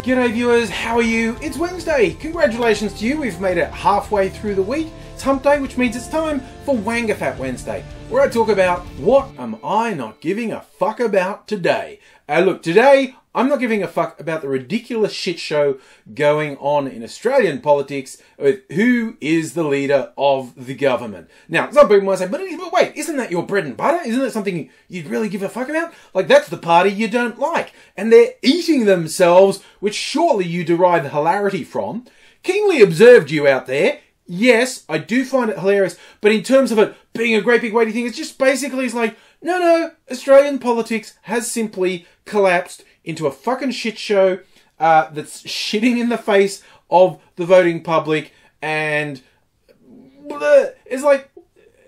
G'day viewers, how are you? It's Wednesday. Congratulations to you, we've made it halfway through the week. It's hump day, which means it's time for Wangafat Wednesday, where I talk about what am I not giving a fuck about today. Look, today I'm not giving a fuck about the ridiculous shit show going on in Australian politics with who is the leader of the government. Now, some people might say, but wait, isn't that your bread and butter? Isn't that something you'd really give a fuck about? Like, that's the party you don't like. And they're eating themselves, which surely you derive hilarity from. Keenly observed, you out there. Yes, I do find it hilarious, but in terms of it being a great big weighty thing, it's just basically, it's like, no, Australian politics has simply collapsed into a fucking shit show that's shitting in the face of the voting public, and it's like,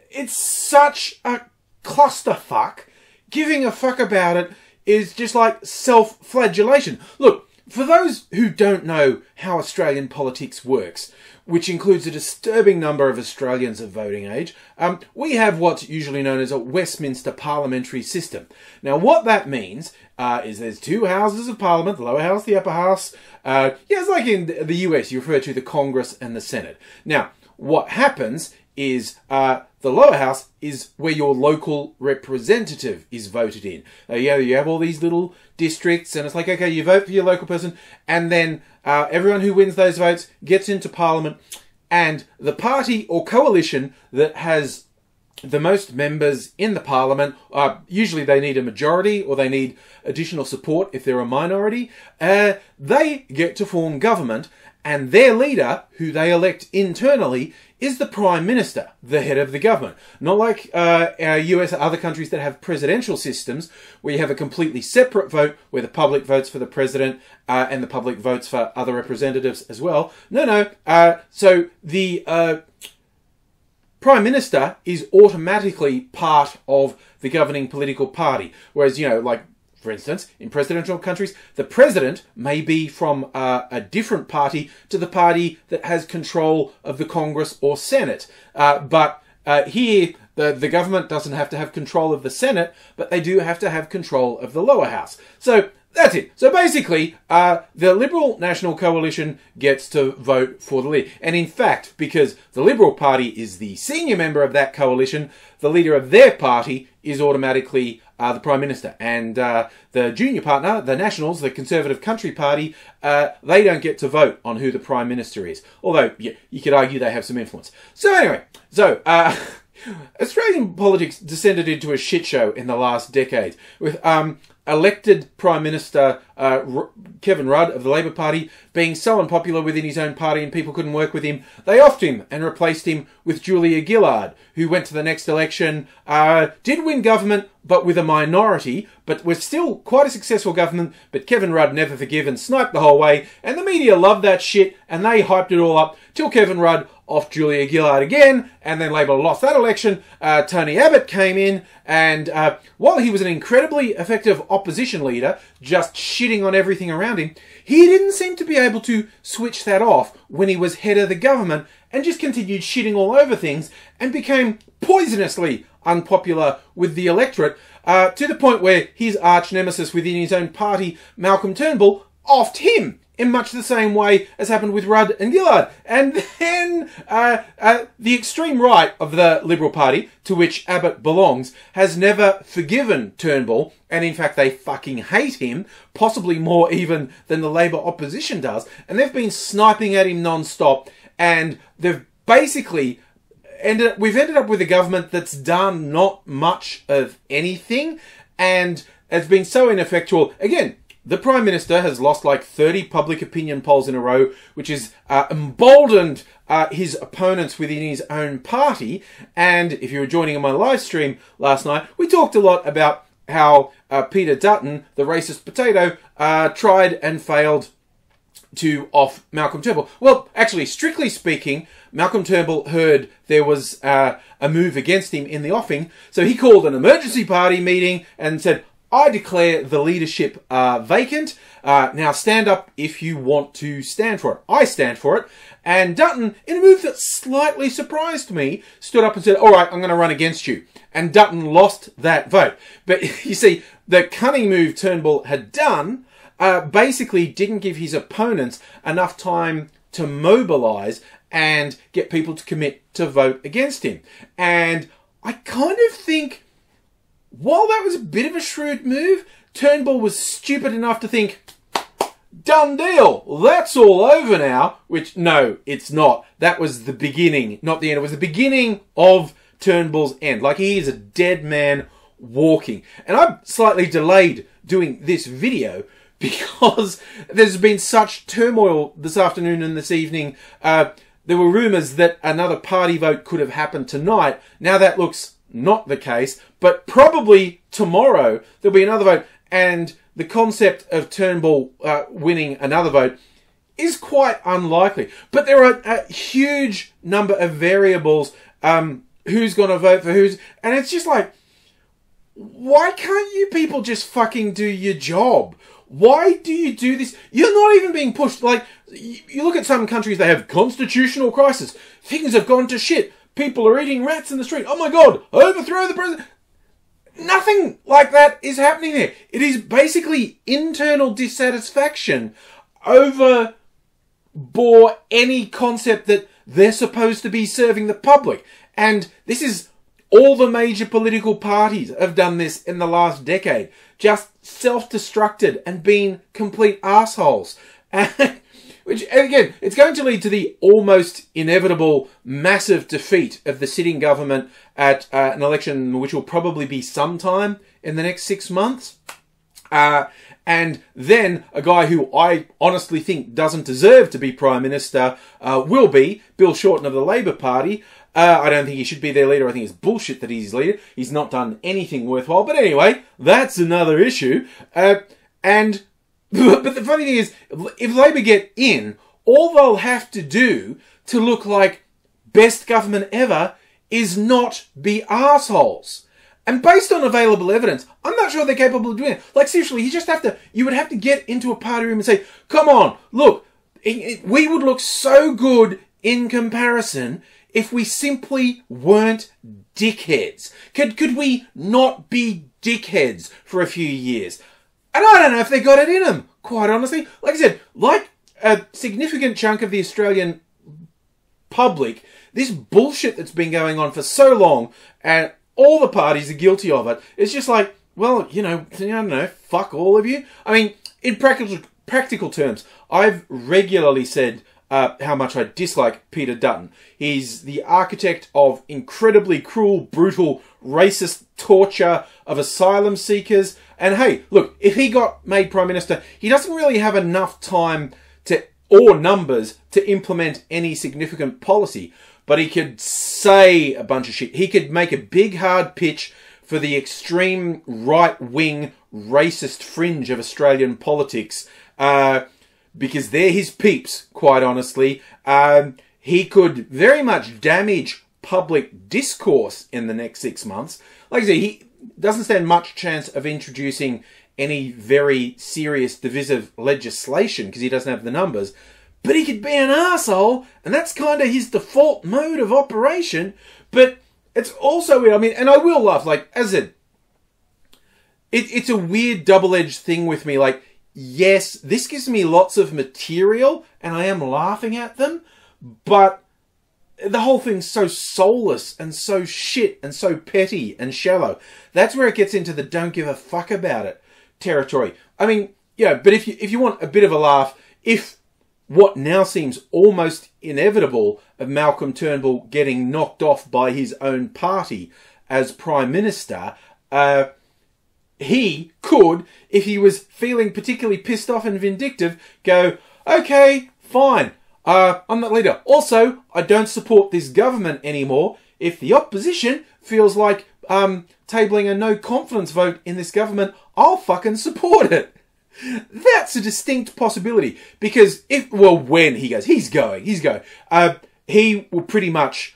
it's such a clusterfuck. Giving a fuck about it is just like self-flagellation. Look, for those who don't know how Australian politics works, which includes a disturbing number of Australians of voting age, we have what's usually known as a Westminster parliamentary system. Now, what that means is there's two houses of parliament, the lower house, the upper house. It's like in the US, you refer to the Congress and the Senate. Now, what happens is the lower house is where your local representative is voted in. You have all these little districts, and it's like, okay, you vote for your local person, and then everyone who wins those votes gets into parliament, and the party or coalition that has the most members in the parliament, usually they need a majority or they need additional support if they're a minority, they get to form government, and their leader, who they elect internally, is the Prime Minister, the head of the government. Not like US or other countries that have presidential systems, where you have a completely separate vote, where the public votes for the president and the public votes for other representatives as well. No. So the Prime Minister is automatically part of the governing political party. Whereas, like, for instance, in presidential countries, the president may be from a different party to the party that has control of the Congress or Senate. But here, the government doesn't have to have control of the Senate, but they do have to have control of the lower house. So that's it. So basically, the Liberal National Coalition gets to vote for the leader. And in fact, because the Liberal Party is the senior member of that coalition, the leader of their party is automatically the Prime Minister. And the junior partner, the Nationals, the Conservative Country Party, they don't get to vote on who the Prime Minister is. Although, you could argue they have some influence. So anyway, Australian politics descended into a shit show in the last decade, with elected Prime Minister Kevin Rudd of the Labor Party being so unpopular within his own party and people couldn't work with him, they offed him and replaced him with Julia Gillard, who went to the next election, did win government, but with a minority, but was still quite a successful government, but Kevin Rudd never forgave and sniped the whole way, and the media loved that shit, and they hyped it all up, till Kevin Rudd off Julia Gillard again, and then Labor lost that election. Tony Abbott came in, and while he was an incredibly effective opposition leader, just shitting on everything around him, he didn't seem to be able to switch that off when he was head of the government, and just continued shitting all over things, and became poisonously unpopular with the electorate, to the point where his arch nemesis within his own party, Malcolm Turnbull, offed him in much the same way as happened with Rudd and Gillard. And then the extreme right of the Liberal Party, to which Abbott belongs, has never forgiven Turnbull, and in fact they fucking hate him, possibly more even than the Labor opposition does, and they've been sniping at him non-stop, and they've basically we've ended up with a government that's done not much of anything, and has been so ineffectual. Again, the Prime Minister has lost like 30 public opinion polls in a row, which has emboldened his opponents within his own party. And if you were joining in my live stream last night, we talked a lot about how Peter Dutton, the racist potato, tried and failed to off Malcolm Turnbull. Well, actually, strictly speaking, Malcolm Turnbull heard there was a move against him in the offing, so he called an emergency party meeting and said, I declare the leadership vacant. Now stand up if you want to stand for it. I stand for it. And Dutton, in a move that slightly surprised me, stood up and said, all right, I'm going to run against you. And Dutton lost that vote. But you see, the cunning move Turnbull had done basically didn't give his opponents enough time to mobilise and get people to commit to vote against him. And I kind of think, while that was a bit of a shrewd move, Turnbull was stupid enough to think, done deal, that's all over now. Which, no, it's not. That was the beginning, not the end. It was the beginning of Turnbull's end. Like, he is a dead man walking. And I'm slightly delayed doing this video because there's been such turmoil this afternoon and this evening. There were rumours that another party vote could have happened tonight. Now that looks not the case, but probably tomorrow there'll be another vote, and the concept of Turnbull winning another vote is quite unlikely. But there are a huge number of variables, who's going to vote for who's, and it's just like, why can't you people just fucking do your job? Why do you do this? You're not even being pushed. Like, you look at some countries, they have constitutional crisis. Things have gone to shit. People are eating rats in the street. Oh my God, overthrow the president. Nothing like that is happening there. It is basically internal dissatisfaction over any concept that they're supposed to be serving the public. And this is, all the major political parties have done this in the last decade. Just self-destructed and been complete assholes. Which, again, it's going to lead to the almost inevitable massive defeat of the sitting government at an election which will probably be sometime in the next 6 months. And then a guy who I honestly think doesn't deserve to be Prime Minister will be Bill Shorten of the Labour Party. I don't think he should be their leader. I think it's bullshit that he's leader. He's not done anything worthwhile. But anyway, that's another issue. But the funny thing is, if Labour get in, all they'll have to do to look like best government ever is not be arseholes. And based on available evidence, I'm not sure they're capable of doing it. Like, seriously, you would have to get into a party room and say, come on, look, we would look so good in comparison if we simply weren't dickheads. Could we not be dickheads for a few years? And I don't know if they got it in them, quite honestly. Like I said, like a significant chunk of the Australian public, this bullshit that's been going on for so long, and all the parties are guilty of it, it's just like, well, I don't know, fuck all of you. I mean, in practical terms, I've regularly said how much I dislike Peter Dutton. He's the architect of incredibly cruel, brutal, racist torture of asylum seekers. And hey, look, if he got made Prime Minister, he doesn't really have enough time or numbers to implement any significant policy. But he could say a bunch of shit. He could make a big, hard pitch for the extreme right-wing racist fringe of Australian politics, because they're his peeps, quite honestly. He could very much damage public discourse in the next 6 months. Like I say, he doesn't stand much chance of introducing any very serious divisive legislation because he doesn't have the numbers. But he could be an arsehole, and that's kind of his default mode of operation. But it's also weird. I mean, and I will laugh. Like, as it's a weird double-edged thing with me. Like, yes, this gives me lots of material, and I am laughing at them, but the whole thing's so soulless and so shit and so petty and shallow. That's where it gets into the don't give a fuck about it territory. I mean, yeah, but if you want a bit of a laugh, if what now seems almost inevitable of Malcolm Turnbull getting knocked off by his own party as Prime Minister, he could, if he was feeling particularly pissed off and vindictive, go, okay, fine, I'm not leader. Also, I don't support this government anymore. If the opposition feels like tabling a no confidence vote in this government, I'll fucking support it. That's a distinct possibility, because when he goes, he's going, he will pretty much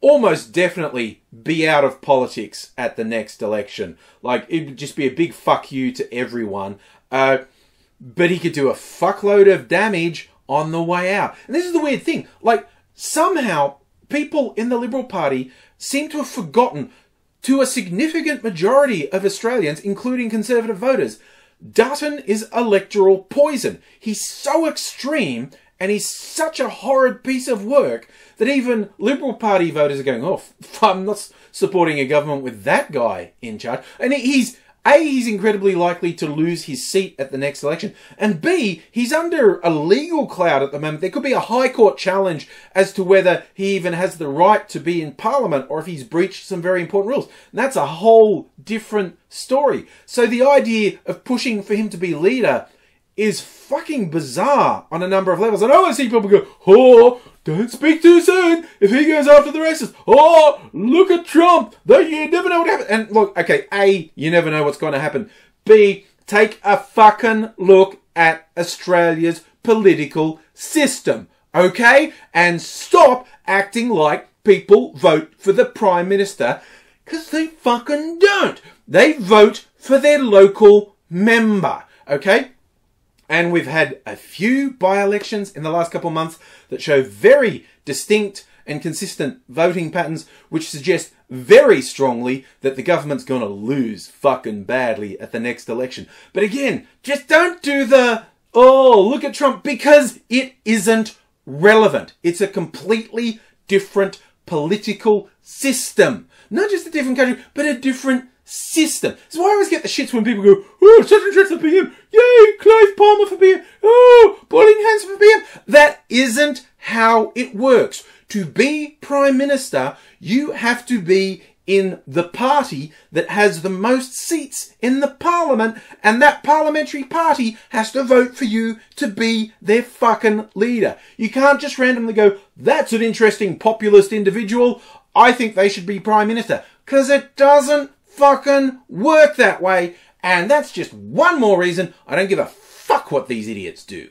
almost definitely be out of politics at the next election. Like, it would just be a big fuck you to everyone. But he could do a fuckload of damage on the way out. And this is the weird thing. Like, somehow people in the Liberal Party seem to have forgotten, to a significant majority of Australians, including Conservative voters, Dutton is electoral poison. He's so extreme and he's such a horrid piece of work that even Liberal Party voters are going, oh, I'm not supporting a government with that guy in charge. And he's incredibly likely to lose his seat at the next election. And B, he's under a legal cloud at the moment. There could be a High Court challenge as to whether he even has the right to be in Parliament or if he's breached some very important rules. And that's a whole different story. So the idea of pushing for him to be leader is fucking bizarre on a number of levels. And I always see people go, oh, don't speak too soon if he goes after the racists. Oh, look at Trump. You never know what happens. And look, okay, A, you never know what's going to happen. B, take a fucking look at Australia's political system, okay? And stop acting like people vote for the Prime Minister, because they fucking don't. They vote for their local member, okay? And we've had a few by-elections in the last couple of months that show very distinct and consistent voting patterns, which suggest very strongly that the government's going to lose fucking badly at the next election. But again, just don't do the, oh, look at Trump, because it isn't relevant. It's a completely different political system. Not just a different country, but a different system. That's why I always get the shits when people go, oh, such and such for PM. Yay, Clive Palmer for PM. Oh, Pauline Hanson for PM. That isn't how it works. To be Prime Minister, you have to be in the party that has the most seats in the Parliament, and that parliamentary party has to vote for you to be their fucking leader. You can't just randomly go, that's an interesting populist individual, I think they should be Prime Minister. Because it doesn't fucking work that way, and that's just one more reason I don't give a fuck what these idiots do.